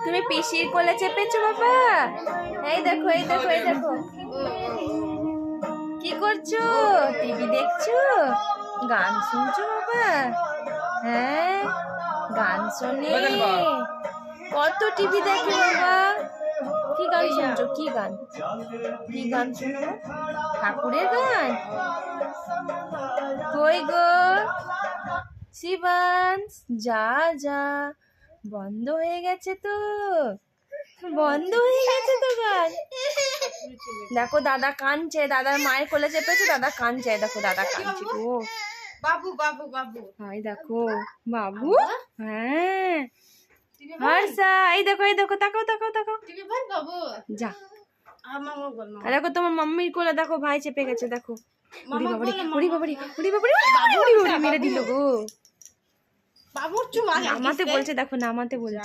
তুমি পিসির কোলে চেপেছো বাবা? এই দেখো এই দেখো এই দেখো, কি করছো? টিভি দেখছো? গান শুনছো বাবা? হ্যাঁ, গান শোনে। কত টিভি দেখে বাবা? কি গান শুনছো? কি গান? কি গান শুনো? ঠাকুরের গান? কই গো শিবাংশ, যা যা, বন্ধ হয়ে গেছে তো, বন্ধ হয়ে গেছে তো গান। দেখো দাদা কাঁদছে, দাদার মায়ের কোলে চেপেছে, দাদা কাঁদছে, দেখো দাদা কাঁদছে গো। বাবু বাবু বাবু, হাই দেখো বাবু। হ্যাঁ হর্ষা, এই দেখো, তাকাও তাকাও তাকাও। টিভি বল বাবু। যা, মামা বল না। আর দেখো তোমার মাম্মির কোলে দেখো ভাই চেপে গেছে, দেখো। উড়ি মামা বাবারি বল উড়ি বাবারি উড়ি বাবারি উড়ি বাবারি, মেরে দিল গো। বাবুর চুমা নামাতে বলছে, দেখো নামাতে বলছে।